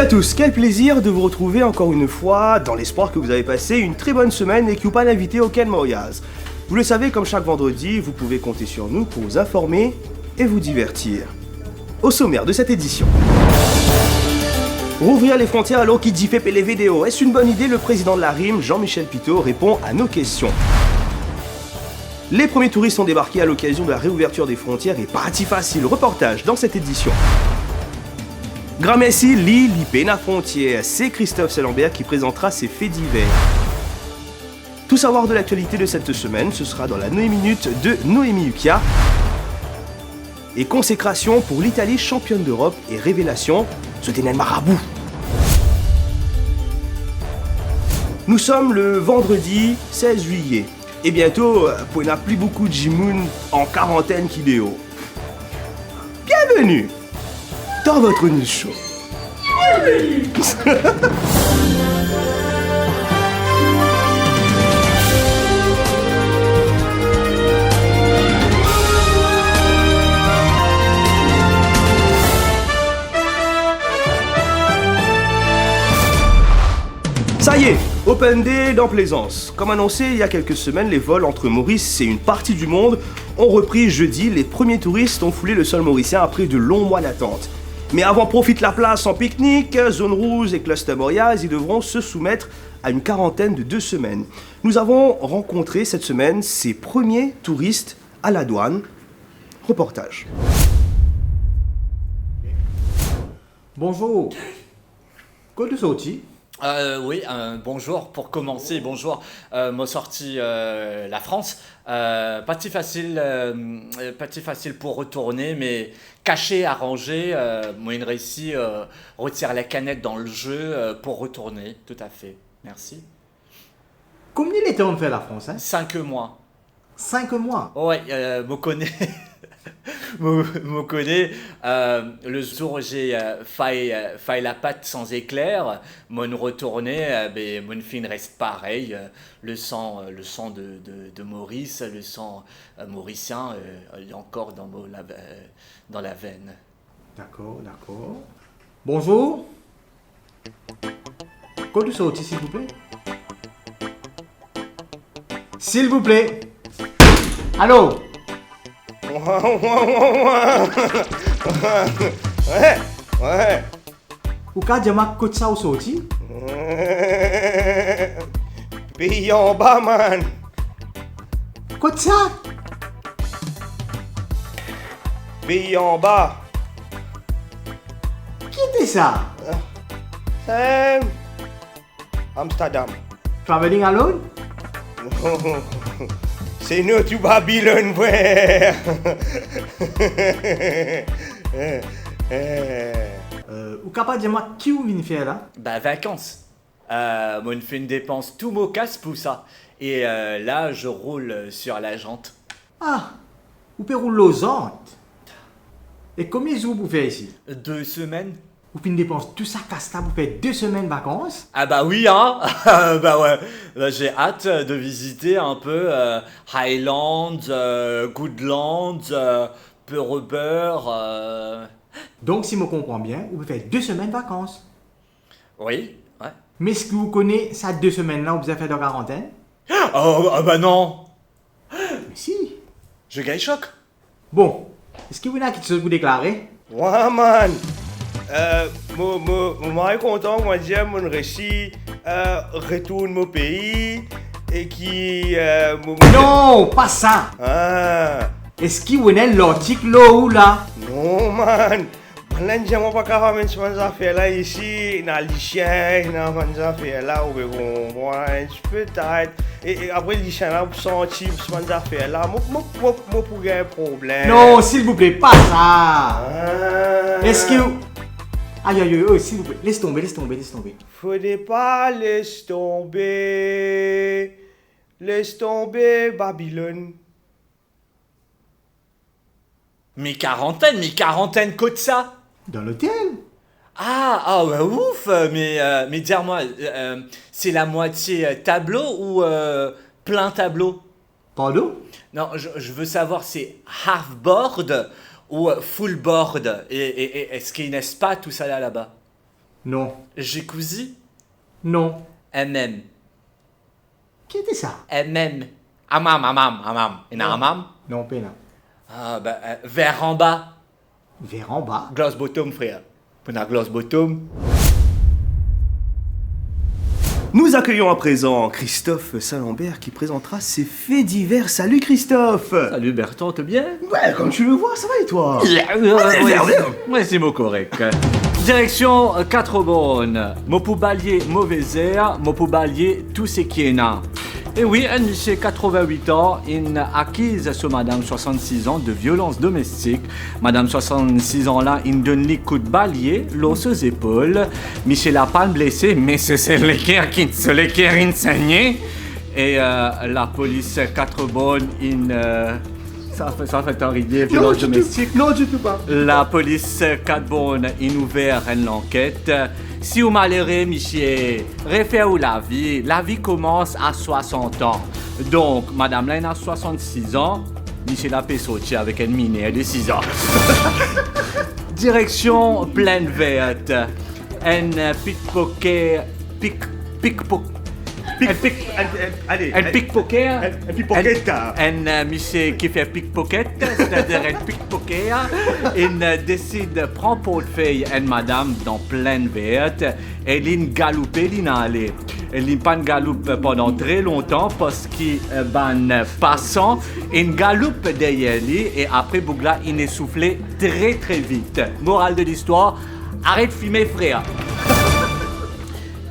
tous, quel plaisir de vous retrouver encore une fois, dans l'espoir que vous avez passé une très bonne semaine et que vous pas invité au Ken Moriaz. Vous le savez, comme chaque vendredi, vous pouvez compter sur nous pour vous informer et vous divertir. Au sommaire de cette édition. Rouvrir les frontières alors qu'il dit fait les vidéos. Est-ce une bonne idée? Le président de la RIM, Jean-Michel Pitot, répond à nos questions. Les premiers touristes ont débarqué à l'occasion de la réouverture des frontières et parti facile. Reportage dans cette édition. Gramessi lit l'IPENA frontière. C'est Christophe Sellenberg qui présentera ses faits divers. Tout savoir de l'actualité de cette semaine, ce sera dans la Noé Minute de Noémie Ukia. Et consécration pour l'Italie championne d'Europe et révélation, ce Ténel Marabout. Nous sommes le vendredi 16 juillet. Et bientôt, pour n'a plus beaucoup de Jimoun en quarantaine vidéo. Bienvenue dans votre news show. Bienvenue. Ça y est, Open Day dans Plaisance. Comme annoncé il y a quelques semaines, les vols entre Maurice et une partie du monde ont repris jeudi. Les premiers touristes ont foulé le sol mauricien après de longs mois d'attente. Mais avant profite la place en pique-nique, zone rouge et cluster Moriaz, ils devront se soumettre à une quarantaine de 2 semaines. Nous avons rencontré cette semaine ces premiers touristes à la douane. Reportage. Bonjour. Quoi de sorti? Oui, bonjour. Pour commencer, bonjour. M'a sorti la France. Pas si facile pour retourner, mais caché, arrangé. Moi, une réussi retire la canette dans le jeu pour retourner. Tout à fait. Merci. Combien de temps on fait la France, hein? 5 mois. 5 mois? Ouais, me connais. me connais, le jour où j'ai failli la patte sans éclair, mon retourné, mon film reste pareil, le sang de Maurice, le sang mauricien, il est encore dans la veine. D'accord. Bonjour. Quoi de sorti, s'il vous plaît? S'il vous plaît. Allô? Ouais. Ou ka diama côte ça ou sorti? Pays en bas, man. Côte ça? Pays en bas. Qui était ça? Amsterdam. Traveling alone? C'est nous tout Babylone, frère. Ou ka pas diama qui ou vient faire là? Vacances. Moi, je fais une dépense tout mon casse pour ça. Et là, je roule sur la jante. Ah, ou peut rouler aux Andes. Et combien de jours vous faites ici? 2 semaines. Ou puis une dépense tout ça casse là, vous faites 2 semaines de vacances? Ah bah oui, hein. Bah ouais, j'ai hâte de visiter un peu Highland, Goodland, Purber. Donc, si je comprends bien, vous faites 2 semaines de vacances. Oui, ouais. Mais est-ce que vous connaissez ça 2 semaines là où vous avez fait de quarantaine? Oh bah non. Mais si. Je gagne choc. Bon, est-ce que vous avez quelque chose à vous déclarer? Ouais, man. Moi, content, moi, dire mon récit retourne mon pays et qui. Non, pas ça. Ah. Est-ce que vous avez l'article là ou là? Non, man. Là, je ne pas capable de faire des affaires là ici, dans les chiens, dans des affaires là où on peut-être. Et après les chiens là, pour sortir, pour faire des affaires là, moi pour un problème. Non, s'il vous plaît, pas ça. Ah. Est-ce que. Aïe, oh, s'il vous plaît, laisse tomber. Faudrait pas laisse tomber Babylone. Mais quarantaine, côte ça. Dans l'hôtel? Ah ouais, ouf. Mais dis-moi, c'est la moitié tableau ou plein tableau? Pardon? Non, je veux savoir, c'est half board ou full board? Et est-ce qu'il n'est pas tout ça là-bas? Non. Jacuzzi. Non. MM. Qui était ça? MM. Hammam. Il y a un hammam? Non, pena. Ah, verre en bas. Vers en bas. Glass bottom, frère. Pour la glass bottom. Nous accueillons à présent Christophe Salambert qui présentera ses faits divers. Salut Christophe! Salut Bertrand, t'es bien? Ouais, comme tu le vois, ça va et toi? Ouais, c'est mot correct. Direction 4 bornes. Mopu balier mauvais air, mopu balier tout ce qui est nain. Et oui, un monsieur 88 ans, une acquise sur madame 66 ans de violence domestique. Madame 66 ans là, il donne les coups de balier, l'os aux épaules. Michel a pas blessé, mais c'est l'équerre qui se l'équerre saigné. Et la police 4 bonnes, ça fait un idée, violence domestique. Non, du tout pas. La police 4 bonnes, il ouvert une enquête. Si vous malheureux, Michel, refaire la vie commence à 60 ans. Donc, madame là, a 66 ans, Michel a fait sortir avec une mineure de 6 ans. Direction Plaine Verte. Un pickpocket. Un pickpocket. Un monsieur qui fait pickpocket, c'est-à-dire un pickpocket, il décide de prendre portefeuille une madame dans Plaine Verte et il galope, il allait. Il pas galope pendant très longtemps parce qu'il passant, il galope derrière lui et après Bougla, il est soufflé très vite. Morale de l'histoire, arrête de fumer frère.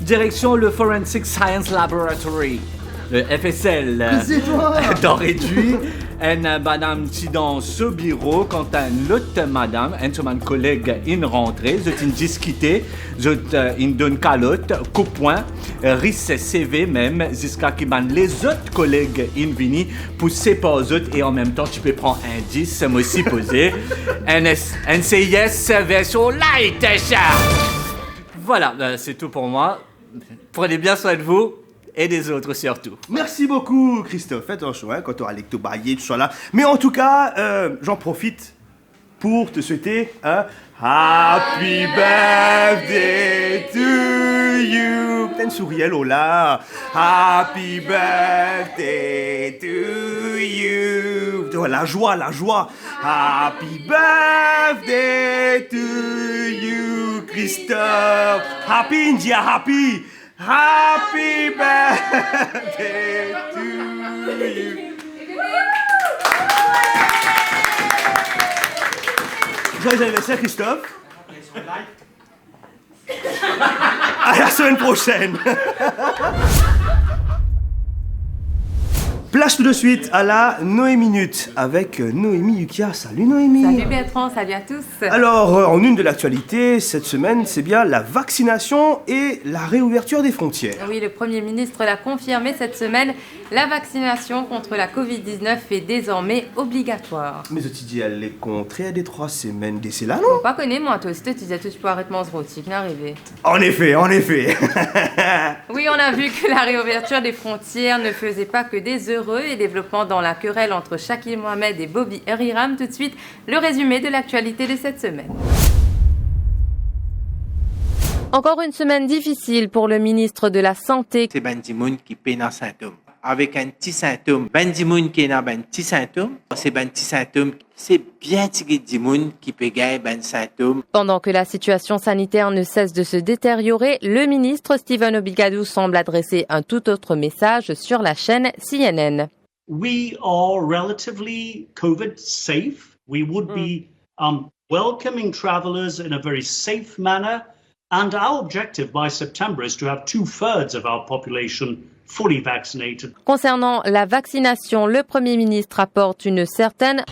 Direction le Forensic Science Laboratory, le FSL, dans réduit, une madame qui dans ce bureau, quand une autre madame, un collègue, in rentrée, ils ont discuté, ils donnent calotte, coup point, risque CV même, jusqu'à ce que les autres collègues in vini pour séparer autres et en même temps tu peux prendre un 10, moi aussi posé, NCIS version light, voilà, c'est tout pour moi. Prenez bien soin de vous et des autres surtout. Merci beaucoup Christophe, fais attention quand tu auras l'électobaillé, tout ça là. Mais en tout cas, j'en profite pour te souhaiter un Happy Birthday to you. T'as une souris, Lola. Happy Birthday to you. Oh, la joie. Happy Birthday to you, Christophe. Happy India, happy. Happy Birthday to you. Joyeux anniversaire, Christophe. À la semaine prochaine. Place tout de suite à la Noémie Minute avec Noémie Yukia. Salut Noémie. Salut Bertrand, salut à tous. Alors, en une de l'actualité, cette semaine, c'est bien la vaccination et la réouverture des frontières. Oui, le Premier ministre l'a confirmé cette semaine. La vaccination contre la Covid-19 est désormais obligatoire. Mais tu dis, elle est contre des 3 semaines d'essai là, non? Pas connais moi, toi, tu disais tout, tu peux arrêter mon zrotique, n'arrivé. En effet. Oui, on a vu que la réouverture des frontières ne faisait pas que des heureux et développant dans la querelle entre Shakil Mohamed et Bobby Heriram. Tout de suite, le résumé de l'actualité de cette semaine. Encore une semaine difficile pour le ministre de la Santé. C'est ben di moun qui peine un symptôme. Avec un petit symptôme, ben di moun qui a un petit symptôme, c'est ben petit symptôme, c'est bien tiré di moun qui peut gagner ben symptôme. Pendant que la situation sanitaire ne cesse de se détériorer, le ministre Stephen Obigadou semble adresser un tout autre message sur la chaîne CNN. We are relatively COVID safe. We would be welcoming travelers in a very safe manner. And our objective by September is to have 2/3 of our population fully vaccinated. Concernant la vaccination, le Premier ministre apporte une certaine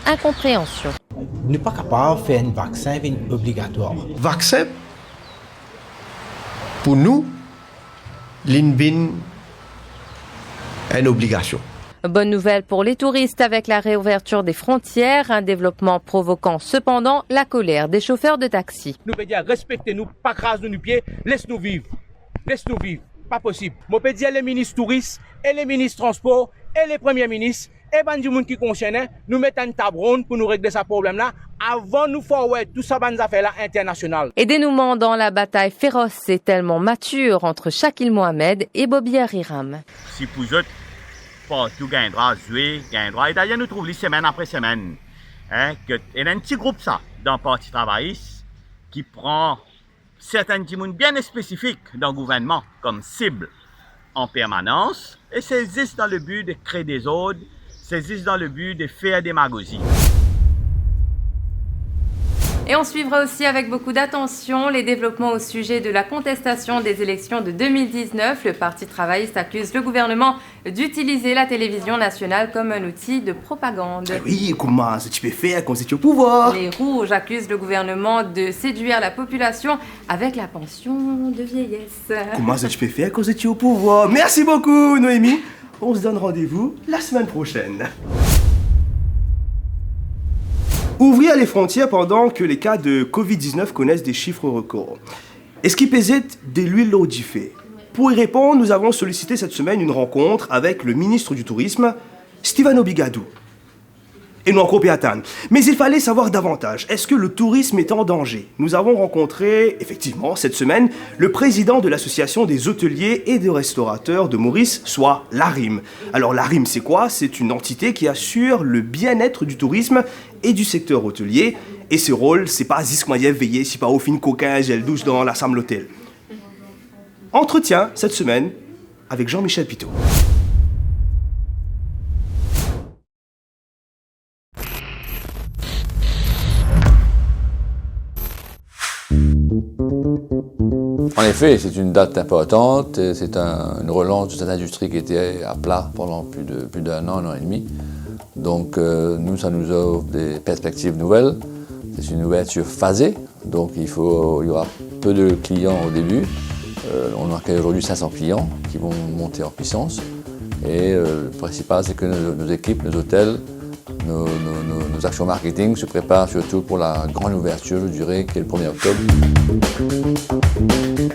incompréhension. Nous pas capable de faire un vaccin obligatoire. Vaccin, pour nous, l'INBIN est une obligation. Bonne nouvelle pour les touristes avec la réouverture des frontières, un développement provoquant cependant la colère des chauffeurs de taxi. Nous pouvons dire respectez-nous, pas craser nos pieds, laisse-nous vivre. Laisse-nous vivre, pas possible. Moi, je peux dire les ministres touristes, et les ministres transports, et les premiers ministres, et ben du monde qui concerne, nous mettons une table ronde pour nous régler ce problème-là avant nous faire tout ça dans affaires internationales. Et dénouement dans la bataille féroce et tellement mature entre Shakil Mohamed et Bobby Hiram. Si vous êtes partout, gain droit, jouer, gain droit, et d'ailleurs nous trouvons semaine après semaine, il y a un petit groupe ça, dans le Parti travailliste, qui prend certains gens bien spécifiques dans le gouvernement comme cible en permanence et saisissent dans le but de créer des ordres, saisissent dans le but de faire démagogie. Et on suivra aussi avec beaucoup d'attention les développements au sujet de la contestation des élections de 2019. Le Parti travailliste accuse le gouvernement d'utiliser la télévision nationale comme un outil de propagande. Oui, comment ça tu peux faire quand c'est au pouvoir? Les Rouges accusent le gouvernement de séduire la population avec la pension de vieillesse. Comment ça tu peux faire quand c'est au pouvoir? Merci beaucoup, Noémie. On se donne rendez-vous la semaine prochaine. Ouvrir les frontières pendant que les cas de Covid-19 connaissent des chiffres records. Est-ce qu'il pesait de l'huile l'eau d'y fait? Pour y répondre, nous avons sollicité cette semaine une rencontre avec le ministre du Tourisme, Stefano Bigadou. Et nous en coopératons. Mais il fallait savoir davantage. Est-ce que le tourisme est en danger? Nous avons rencontré, effectivement, cette semaine, le président de l'association des hôteliers et des restaurateurs de Maurice, soit l'ARIM. Alors l'ARIM, c'est quoi? C'est une entité qui assure le bien-être du tourisme et du secteur hôtelier. Et ce rôle, c'est pas Zismayev veiller, c'est pas au fin coquin, gel douche dans la Sam l'hôtel. Entretien, cette semaine, avec Jean-Michel Pitot. En effet, c'est une date importante, c'est une relance de cette industrie qui était à plat pendant plus d'un an et demi. Donc nous, ça nous offre des perspectives nouvelles. C'est une ouverture phasée, donc il y aura peu de clients au début. On accueille aujourd'hui 500 clients qui vont monter en puissance. Et le principal, c'est que nos équipes, nos hôtels, nos actions marketing se préparent surtout pour la grande ouverture, je dirais, qui est le 1er octobre.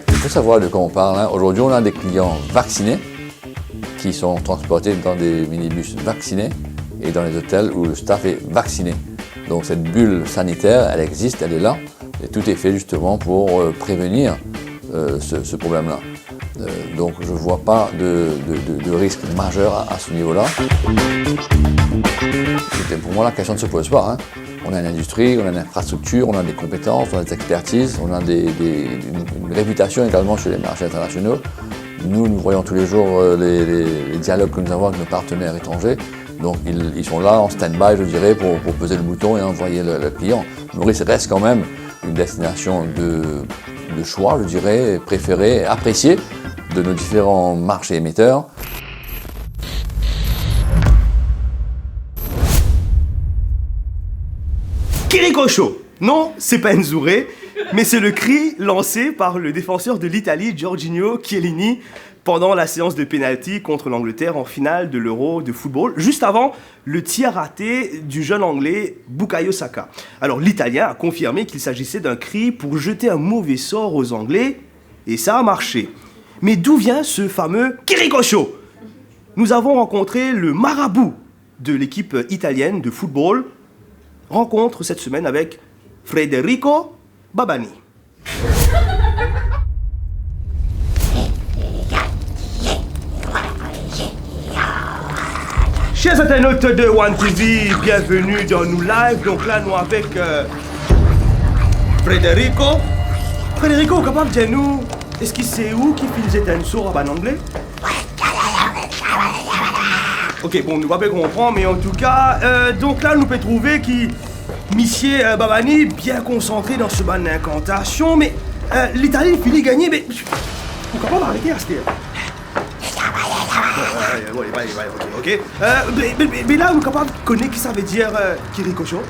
Il faut savoir de quoi on parle. Hein. Aujourd'hui, on a des clients vaccinés qui sont transportés dans des minibus vaccinés et dans les hôtels où le staff est vacciné. Donc cette bulle sanitaire, elle existe, elle est là. Et tout est fait justement pour prévenir ce problème-là. Donc je ne vois pas de risque majeur à ce niveau-là. Pour moi, la question ne se pose pas. Hein. On a une industrie, on a une infrastructure, on a des compétences, on a des expertises, on a une réputation également sur les marchés internationaux. Nous voyons tous les jours les dialogues que nous avons avec nos partenaires étrangers. Donc ils sont là en stand-by, je dirais, pour peser le bouton et envoyer le client. Maurice reste quand même une destination de choix, je dirais, préférée, appréciée de nos différents marchés émetteurs. Chiricocho! Non, c'est pas Nzouré, mais c'est le cri lancé par le défenseur de l'Italie, Giorgino Chiellini, pendant la séance de pénalty contre l'Angleterre en finale de l'Euro de football, juste avant le tir raté du jeune Anglais Bukayo Saka. Alors l'Italien a confirmé qu'il s'agissait d'un cri pour jeter un mauvais sort aux Anglais, et ça a marché. Mais d'où vient ce fameux Chiricocho? Nous avons rencontré le marabout de l'équipe italienne de football. Rencontre cette semaine avec Federico Babani. Chers internautes de One TV, bienvenue dans nos lives. Donc là, nous avec Federico. Federico, capable de dire nous, est-ce qu'il sait où qui faisait un sourd en anglais? Ok, bon, nous va pas comprendre, mais en tout cas, donc là, nous pouvons trouver que Monsieur Babani bien concentré dans ce ban d'incantation, mais l'Italie finit gagner, mais vous pouvez pas m'arrêter à ce qu'il ok. Mais là, on est capable de connaître qui ça veut dire Chiricocho.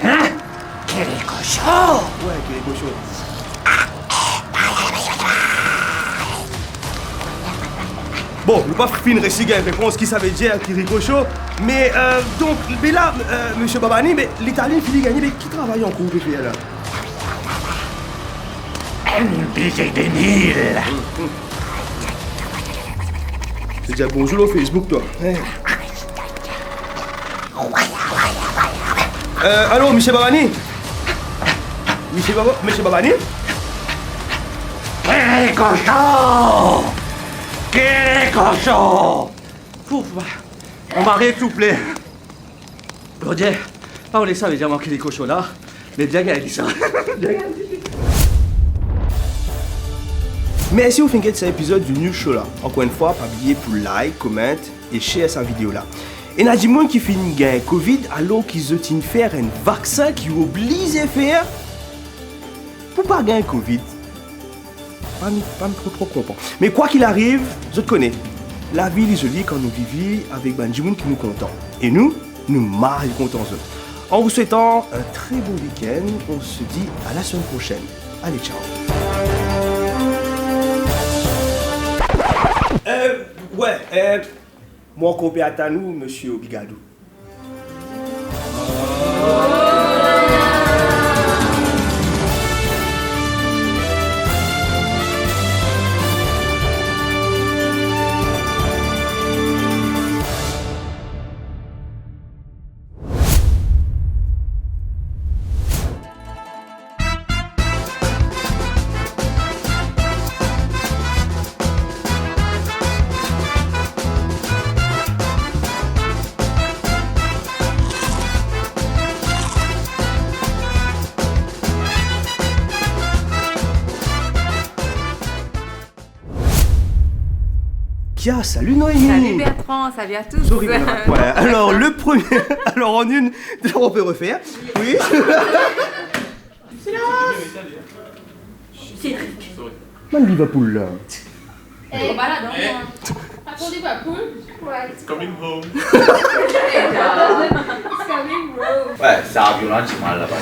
Hein? Chiricocho? Ouais, Chiricocho. Bon, nous pas finir ici une réponse qui ça veut dire Chiricocho, mais donc, mais là, monsieur Babani, mais l'Italie finit gagner, mais qui travaille en cours de fait là? NBC des Nils. C'est déjà bonjour au Facebook, toi. Allô, monsieur Babani? Monsieur Babani? Quel cochon! Quel cochon! Pouf, on m'arrête, s'il vous plaît. Roger, on les savait déjà manquer les cochons là, mais bien qu'il dit ça. Merci au fin de cet épisode du New Show là. Encore une fois, pas oublier pour like, comment et share cette vidéo là. Et il y a des gens qui finissent gagner Covid alors qu'ils ont fait un vaccin qui oblige à faire pour pas gagner Covid. Pas trop comprendre. Mais quoi qu'il arrive, je te connais. La vie est jolie quand nous vivons avec des gens qui nous contents. Et nous marrons contents eux. En vous souhaitant un très beau week-end, on se dit à la semaine prochaine. Allez, ciao. Mon copain à nous, monsieur Obigadou. Kia, salut Noémie. Salut Bertrand, salut à tous. Sorry, ouais. Alors le premier, alors en une, on peut refaire. Oui. Cédric. Man Liverpool là. On va là-dedans. Raconte Liverpool. Ouais. It's coming home. It's coming home. Ouais, ça a violent du mal là-bas.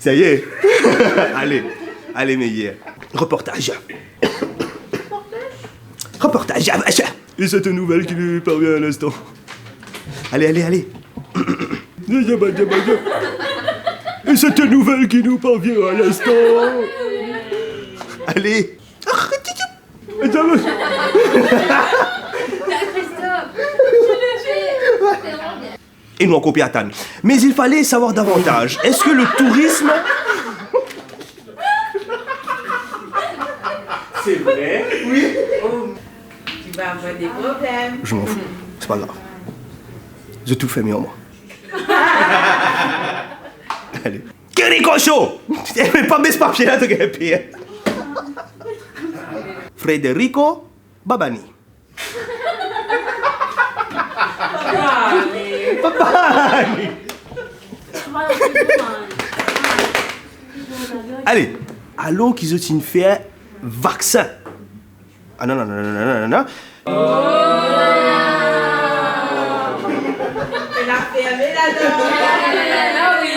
Ça y est. allez meilleur. Reportage. Et cette nouvelle qui nous parvient à l'instant. Allez. Et cette nouvelle qui nous parvient à l'instant. Allez. Et nous en copie à Tan. Mais il fallait savoir davantage. Est-ce que le tourisme... C'est vrai? Oui. Tu vas avoir des problèmes. Je m'en fous. C'est pas grave. J'ai tout fait mieux en moi. Allez. Quel chaud! Mais pas mes papiers là, tu gagnes pire. Federico Babani. Babani. Allez. Alors qu'ils ont fait un vaccin. Ah non. Elle a fermé la dent. Ah oui.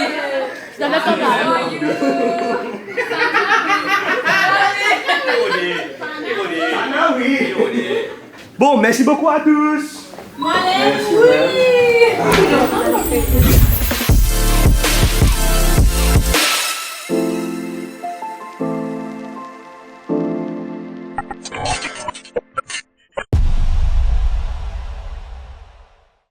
Je la mets en bas. Bon, merci beaucoup à tous. Oui.